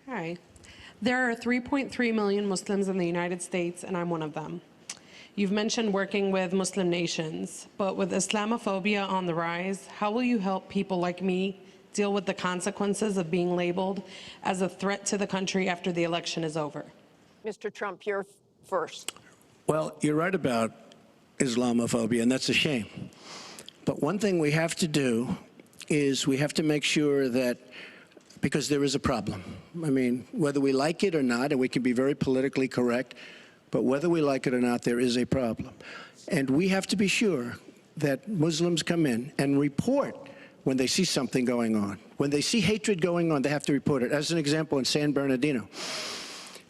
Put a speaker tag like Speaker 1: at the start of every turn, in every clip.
Speaker 1: Hi. There are 3.3 million Muslims in the United States, and I'm one of them. You've mentioned working with Muslim nations, but with Islamophobia on the rise, how will you help people like me deal with the consequences of being labeled as a threat to the country after the election is over?
Speaker 2: Mr. Trump, you're first.
Speaker 3: Well, you're right about Islamophobia, and that's a shame. But one thing we have to do is we have to make sure that, because there is a problem. I mean, whether we like it or not, and we can be very politically correct, but whether we like it or not, there is a problem. And we have to be sure that Muslims come in and report when they see something going on. When they see hatred going on, they have to report it. As an example, in San Bernardino,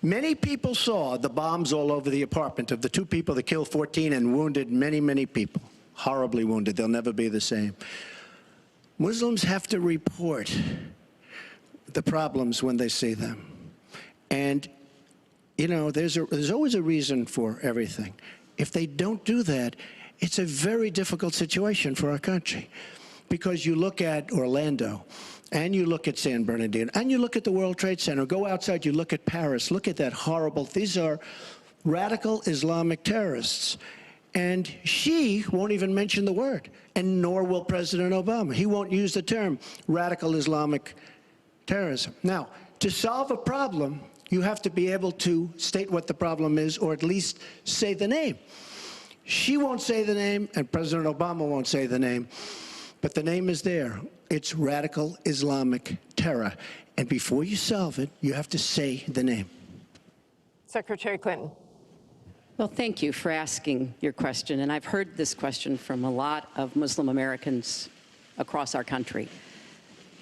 Speaker 3: many people saw the bombs all over the apartment of the two people that killed 14 and wounded many, many people. Horribly wounded. They'll never be the same. Muslims have to report the problems when they see them. And, you know, there's always a reason for everything. If they don't do that, it's a very difficult situation for our country. Because you look at Orlando, and you look at San Bernardino, and you look at the World Trade Center, go outside, you look at Paris, look at that horrible, these are radical Islamic terrorists. And she won't even mention the word, and nor will President Obama. He won't use the term radical Islamic terrorism. Now, to solve a problem, you have to be able to state what the problem is, or at least say the name. She won't say the name, and President Obama won't say the name, but the name is there. It's radical Islamic terror. And before you solve it, you have to say the name.
Speaker 2: Secretary Clinton.
Speaker 4: Well, thank you for asking your question. And I've heard this question from a lot of Muslim Americans across our country,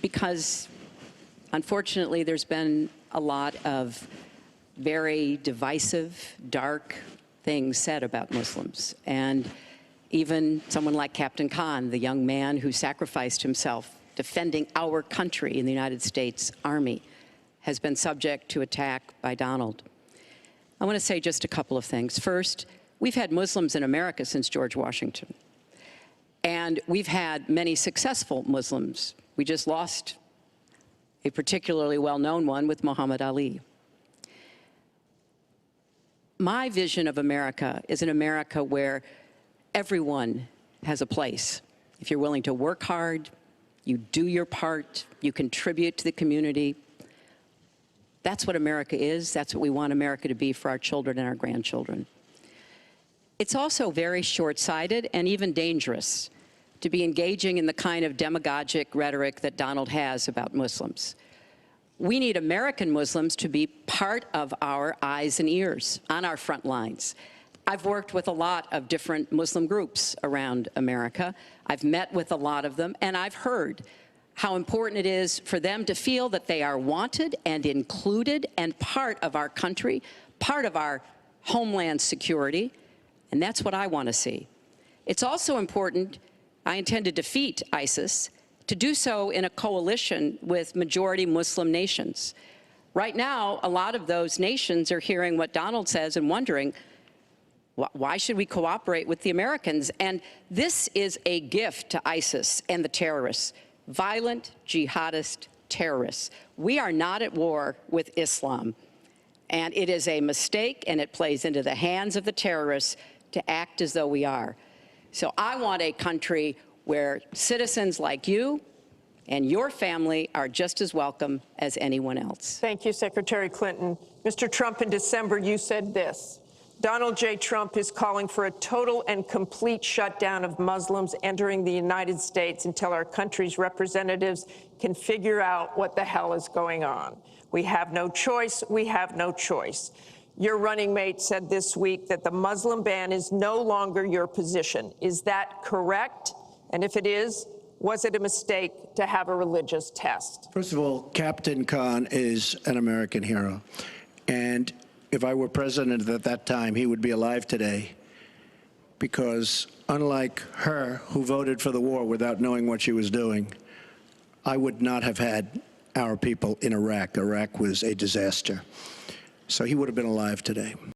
Speaker 4: because unfortunately, there's been a lot of very divisive, dark things said about Muslims. And even someone like Captain Khan, the young man who sacrificed himself defending our country in the United States Army, has been subject to attack by Donald. I want to say just a couple of things. First, we've had Muslims in America since George Washington. And we've had many successful Muslims. We just lost a particularly well-known one with Muhammad Ali. My vision of America is an America where everyone has a place. If you're willing to work hard, you do your part, you contribute to the community. That's what America is. That's what we want America to be for our children and our grandchildren. It's also very short-sighted and even dangerous to be engaging in the kind of demagogic rhetoric that Donald has about Muslims. We need American Muslims to be part of our eyes and ears on our front lines. I've worked with a lot of different Muslim groups around America. I've met with a lot of them, and I've heard how important it is for them to feel that they are wanted and included and part of our country, part of our homeland security, and that's what I want to see. It's also important, I intend to defeat ISIS, to do so in a coalition with majority Muslim nations. Right now, a lot of those nations are hearing what Donald says and wondering, why should we cooperate with the Americans? And this is a gift to ISIS and the terrorists, violent jihadist terrorists. We are not at war with Islam. And it is a mistake, and it plays into the hands of the terrorists to act as though we are. So I want a country where citizens like you and your family are just as welcome as anyone else.
Speaker 2: Thank you, Secretary Clinton. Mr. Trump, in December, you said this: Donald J. Trump is calling for a total and complete shutdown of Muslims entering the United States until our country's representatives can figure out what the hell is going on. We have no choice. We have no choice. Your running mate said this week that the Muslim ban is no longer your position. Is that correct? And if it is, was it a mistake to have a religious test?
Speaker 3: First of all, Captain Khan is an American hero. And if I were president at that time, he would be alive today, because unlike her, who voted for the war without knowing what she was doing, I would not have had our people in Iraq. Iraq was a disaster. So he would have been alive today.